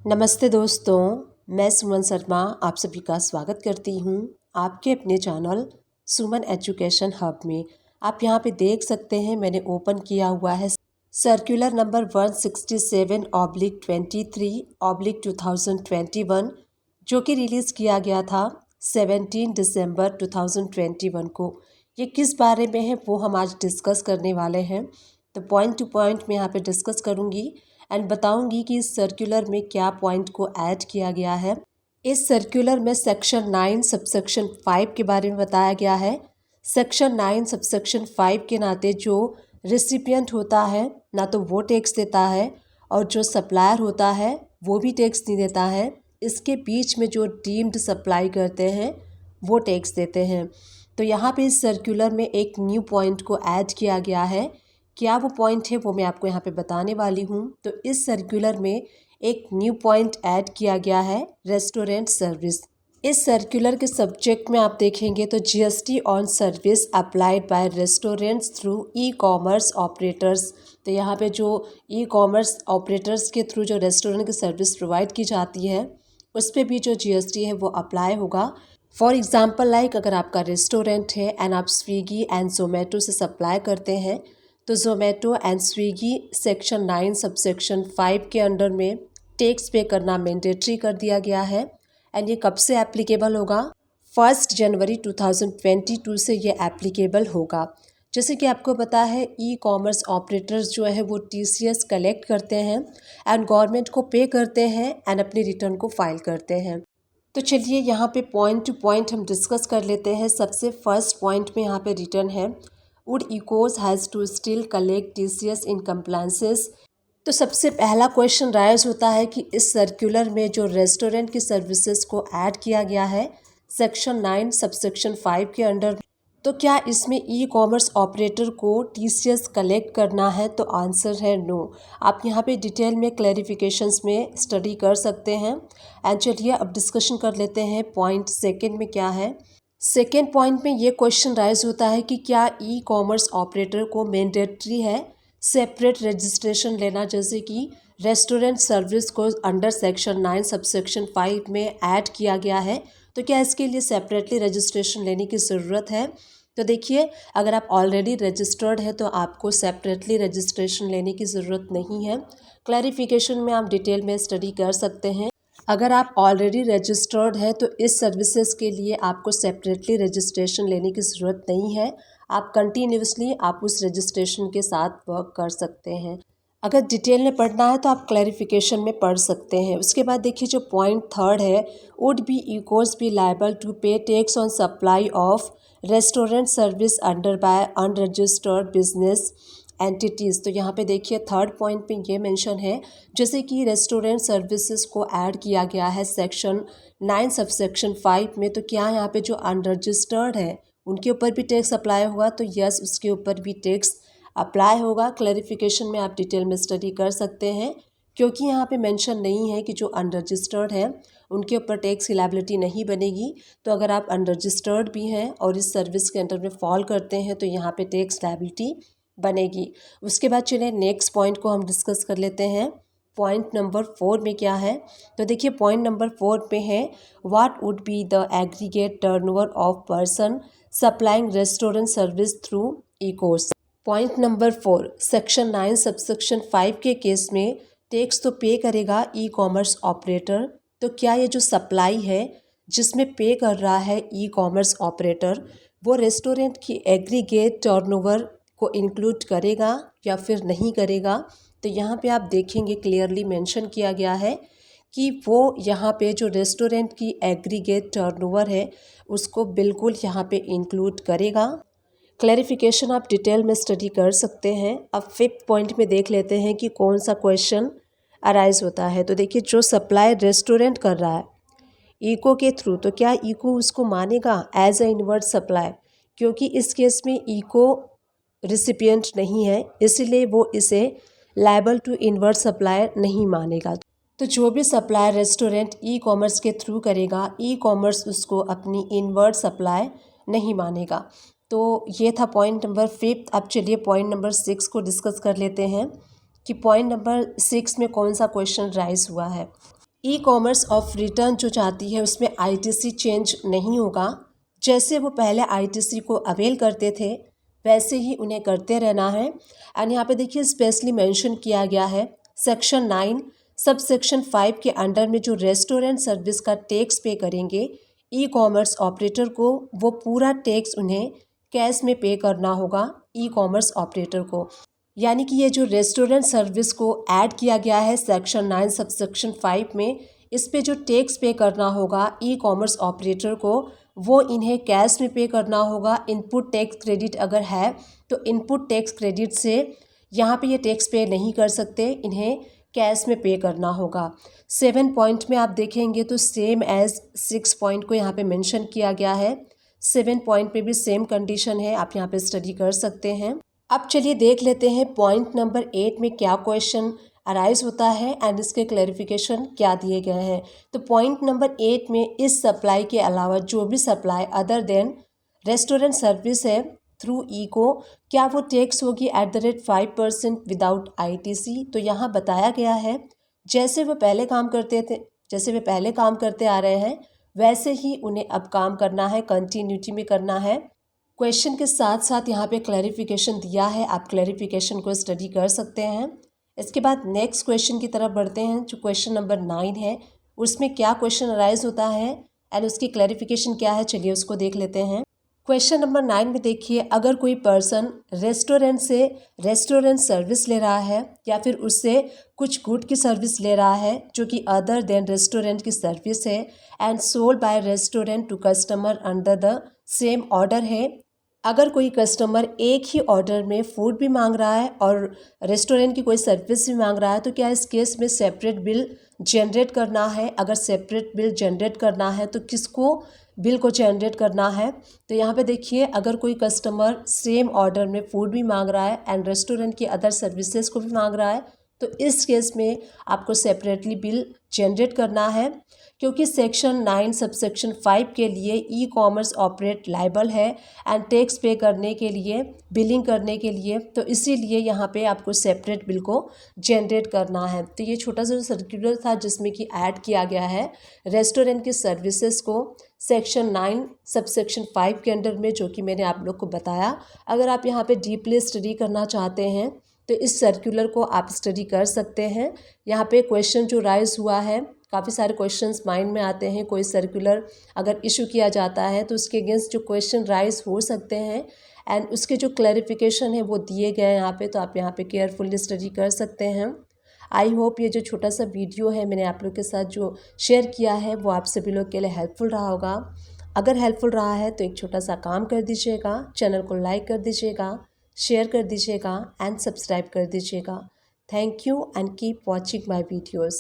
नमस्ते दोस्तों, मैं सुमन शर्मा आप सभी का स्वागत करती हूँ आपके अपने चैनल सुमन एजुकेशन हब में। आप यहाँ पे देख सकते हैं मैंने ओपन किया हुआ है सर्कुलर नंबर 167/23/2021 जो कि रिलीज़ किया गया था 17 दिसंबर 2021 को। ये किस बारे में है वो हम आज डिस्कस करने वाले हैं। तो पॉइंट टू पॉइंट मैं यहाँ पे डिस्कस करूँगी एंड बताऊंगी कि इस सर्कुलर में क्या पॉइंट को ऐड किया गया है। इस सर्कुलर में सेक्शन 9 सबसेक्शन 5 के बारे में बताया गया है। सेक्शन 9 सबसेक्शन 5 के नाते जो रिसिपिएंट होता है ना तो वो टैक्स देता है और जो सप्लायर होता है वो भी टैक्स नहीं देता है। इसके बीच में जो डीम्ड सप्लाई करते हैं वो टैक्स देते हैं। तो यहाँ पे इस सर्कुलर में एक न्यू पॉइंट को ऐड किया गया है। क्या वो पॉइंट है वो मैं आपको यहाँ पे बताने वाली हूँ। तो इस सर्कुलर में एक न्यू पॉइंट ऐड किया गया है रेस्टोरेंट सर्विस। इस सर्कुलर के सब्जेक्ट में आप देखेंगे तो GST on service applied by restaurants through e commerce operators. तो यहाँ पे जो ई कॉमर्स ऑपरेटर्स के थ्रू जो रेस्टोरेंट की सर्विस प्रोवाइड की जाती है उस पर भी जो जीएसटी है वो अप्लाई होगा। फॉर एग्जाम्पल लाइक अगर आपका रेस्टोरेंट है एंड आप स्विगी एंड जोमेटो से सप्लाई करते हैं तो Zomato and Swiggy section 9 subsection 5 के अंडर में टैक्स पे करना मैंडेटरी कर दिया गया है। एंड ये कब से एप्लीकेबल होगा? 1 जनवरी 2022 से ये एप्लीकेबल होगा। जैसे कि आपको पता है ई कॉमर्स ऑपरेटर्स जो है वो टीसीएस कलेक्ट करते हैं एंड गवर्नमेंट को पे करते हैं एंड अपनी रिटर्न को फाइल करते हैं। तो चलिए यहाँ पे पॉइंट टू पॉइंट हम डिस्कस कर लेते हैं। सबसे फर्स्ट पॉइंट में यहाँ पे रिटर्न है would echoes has to still collect TCS in compliances. तो सबसे पहला क्वेश्चन राइज होता है कि इस सर्कुलर में जो रेस्टोरेंट की सर्विसेज को ऐड किया गया है सेक्शन 9 सबसेक्शन 5 के अंडर, तो क्या इसमें ई कॉमर्स ऑपरेटर को टीसीएस कलेक्ट करना है? तो आंसर है नो। आप यहाँ पे डिटेल में क्लैरिफिकेशंस में स्टडी कर सकते हैं। एंड चलिए अब डिस्कशन कर लेते हैं पॉइंट सेकंड में क्या है। सेकेंड पॉइंट में ये क्वेश्चन राइज होता है कि क्या ई कॉमर्स ऑपरेटर को मैंडेटरी है सेपरेट रजिस्ट्रेशन लेना, जैसे कि रेस्टोरेंट सर्विस को अंडर सेक्शन 9 सबसेक्शन 5 में ऐड किया गया है तो क्या इसके लिए सेपरेटली रजिस्ट्रेशन लेने की ज़रूरत है? तो देखिए अगर आप ऑलरेडी रजिस्टर्ड है तो आपको सेपरेटली रजिस्ट्रेशन लेने की ज़रूरत नहीं है। क्लैरिफिकेशन में आप डिटेल में स्टडी कर सकते हैं। अगर आप ऑलरेडी रजिस्टर्ड है तो इस सर्विसेज के लिए आपको सेपरेटली रजिस्ट्रेशन लेने की ज़रूरत नहीं है। आप कंटिन्यूसली आप उस रजिस्ट्रेशन के साथ वर्क कर सकते हैं। अगर डिटेल में पढ़ना है तो आप क्लैरिफिकेशन में पढ़ सकते हैं। उसके बाद देखिए जो पॉइंट थर्ड है would be ECOs be liable to pay tax on supply of restaurant service under by unregistered business entities. तो यहाँ पे देखिए थर्ड पॉइंट पे ये मेंशन है जैसे कि रेस्टोरेंट सर्विसेज को ऐड किया गया है सेक्शन 9 सबसेक्शन 5 में, तो क्या यहाँ पे जो अनरजिस्टर्ड है उनके ऊपर भी टैक्स अप्लाई होगा? तो यस, उसके ऊपर भी टैक्स अप्लाई होगा। क्लैरिफिकेशन में आप डिटेल में स्टडी कर सकते हैं क्योंकि यहाँ पे मेंशन नहीं है कि जो अनरजिस्टर्ड है उनके ऊपर टैक्स की लायबिलिटी नहीं बनेगी। तो अगर आप अनरजिस्टर्ड भी हैं और इस सर्विस के अंडर में फॉल करते हैं तो यहाँ पे टैक्स लायबिलिटी बनेगी। उसके बाद चलिए नेक्स्ट पॉइंट को हम डिस्कस कर लेते हैं। पॉइंट नंबर 4 में क्या है? तो देखिए पॉइंट नंबर 4 पे है what would be the aggregate turnover of person supplying restaurant service through e-commerce. Point number 4 section 9 subsection 5 के केस में टैक्स तो पे करेगा ई कॉमर्स ऑपरेटर। तो क्या ये जो सप्लाई है जिसमें पे कर रहा है ई कॉमर्स ऑपरेटर वो रेस्टोरेंट की एग्रीगेट टर्नओवर को इंक्लूड करेगा या फिर नहीं करेगा? तो यहाँ पे आप देखेंगे क्लियरली मेंशन किया गया है कि वो यहाँ पे जो रेस्टोरेंट की एग्रीगेट टर्नओवर है उसको बिल्कुल यहाँ पे इंक्लूड करेगा। क्लैरिफिकेशन आप डिटेल में स्टडी कर सकते हैं। अब फिफ्थ पॉइंट में देख लेते हैं कि कौन सा क्वेश्चन अराइज होता है। तो देखिए जो सप्लाई रेस्टोरेंट कर रहा है इको के थ्रू, तो क्या इको उसको मानेगा एज अ इनवर्ट सप्लाई? क्योंकि इस केस में इको रिसिपिएंट नहीं है इसलिए वो इसे लायबल टू इनवर्ट सप्लाई नहीं मानेगा। तो जो भी सप्लायर रेस्टोरेंट ई कॉमर्स के थ्रू करेगा ई कॉमर्स उसको अपनी इनवर्ट सप्लाई नहीं मानेगा। तो ये था पॉइंट नंबर 5। अब चलिए पॉइंट नंबर 6 को डिस्कस कर लेते हैं कि पॉइंट नंबर 6 में कौन सा क्वेश्चन राइज हुआ है। ई कॉमर्स ऑफ रिटर्न जो चाहती है उसमें आईटीसी चेंज नहीं होगा। जैसे वो पहले आईटीसी को अवेल करते थे वैसे ही उन्हें करते रहना है। एंड यहाँ पे देखिए स्पेशली मेंशन किया गया है सेक्शन 9 सब सेक्शन 5 के अंडर में जो रेस्टोरेंट सर्विस का टैक्स पे करेंगे ई कॉमर्स ऑपरेटर को, वो पूरा टैक्स उन्हें कैश में पे करना होगा ई कॉमर्स ऑपरेटर को। यानी कि ये जो रेस्टोरेंट सर्विस को ऐड किया गया है सेक्शन 9 सब सेक्शन 5 में, इस पे जो टैक्स पे करना होगा ई कॉमर्स ऑपरेटर को, वो इन्हें कैश में पे करना होगा। इनपुट टैक्स क्रेडिट अगर है तो इनपुट टैक्स क्रेडिट से यहाँ पे ये टैक्स पे नहीं कर सकते, इन्हें कैश में पे करना होगा। 7 पॉइंट में आप देखेंगे तो सेम एज 6 पॉइंट को यहाँ पे मेंशन किया गया है। 7 पॉइंट पे भी सेम कंडीशन है, आप यहाँ पे स्टडी कर सकते हैं। अब चलिए देख लेते हैं पॉइंट नंबर 8 में क्या क्वेश्चन अराइज होता है एंड इसके क्लैरिफिकेशन क्या दिए गए हैं। तो पॉइंट नंबर 8 में इस सप्लाई के अलावा जो भी supply other than restaurant service है थ्रू ई को, क्या वो टैक्स होगी @5% विदाउट आईटीसी। तो यहाँ बताया गया है जैसे वो पहले काम करते आ रहे हैं वैसे ही उन्हें अब काम करना है, कंटिन्यूटी में करना है। क्वेश्चन के साथ साथ यहाँ पे क्लैरिफिकेशन दिया है, आप क्लैरिफिकेशन को स्टडी कर सकते हैं। इसके बाद नेक्स्ट क्वेश्चन की तरफ बढ़ते हैं जो क्वेश्चन नंबर 9 है, उसमें क्या क्वेश्चन अराइज होता है एंड उसकी क्लैरिफिकेशन क्या है, चलिए उसको देख लेते हैं। क्वेश्चन नंबर 9 में देखिए, अगर कोई पर्सन रेस्टोरेंट से रेस्टोरेंट सर्विस ले रहा है या फिर उससे कुछ गुड की सर्विस ले रहा है जो कि अदर देन रेस्टोरेंट की सर्विस है and sold by restaurant to customer under the same order है। अगर कोई कस्टमर एक ही ऑर्डर में फूड भी मांग रहा है और रेस्टोरेंट की कोई सर्विस भी मांग रहा है तो क्या इस केस में सेपरेट बिल जनरेट करना है। अगर सेपरेट बिल जनरेट करना है तो किसको बिल को जनरेट करना है। तो यहाँ पे देखिए, अगर कोई कस्टमर सेम ऑर्डर में फूड भी मांग रहा है एंड रेस्टोरेंट की अदर सर्विसेज को भी मांग रहा है तो इस केस में आपको सेपरेटली बिल जनरेट करना है, क्योंकि सेक्शन 9 सबसेक्शन 5 के लिए ई कॉमर्स ऑपरेट लायबल है एंड टैक्स पे करने के लिए, बिलिंग करने के लिए, तो इसीलिए यहाँ पे आपको सेपरेट बिल को जनरेट करना है। तो ये छोटा सा सर्कुलर था जिसमें कि ऐड किया गया है रेस्टोरेंट की सर्विसेज को सेक्शन 9 सबसेक्शन 5 के अंडर में, जो कि मैंने आप लोग को बताया। अगर आप यहाँ पे डीपली स्टडी करना चाहते हैं तो इस सर्कुलर को आप स्टडी कर सकते हैं। यहाँ पे क्वेश्चन जो राइज हुआ है, काफ़ी सारे क्वेश्चंस माइंड में आते हैं। कोई सर्कुलर अगर इशू किया जाता है तो उसके अगेंस्ट जो क्वेश्चन राइज हो सकते हैं एंड उसके जो क्लैरिफिकेशन है वो दिए गए हैं यहाँ पे, तो आप यहाँ पे केयरफुली स्टडी कर सकते हैं। आई होप ये जो छोटा सा वीडियो है मैंने आप लोग के साथ जो शेयर किया है वो आप सभी लोग के लिए हेल्पफुल रहा होगा। अगर हेल्पफुल रहा है तो एक छोटा सा काम कर दीजिएगा, चैनल को लाइक कर दीजिएगा, शेयर कर दीजिएगा एंड सब्सक्राइब कर दीजिएगा। Thank you and keep watching my videos.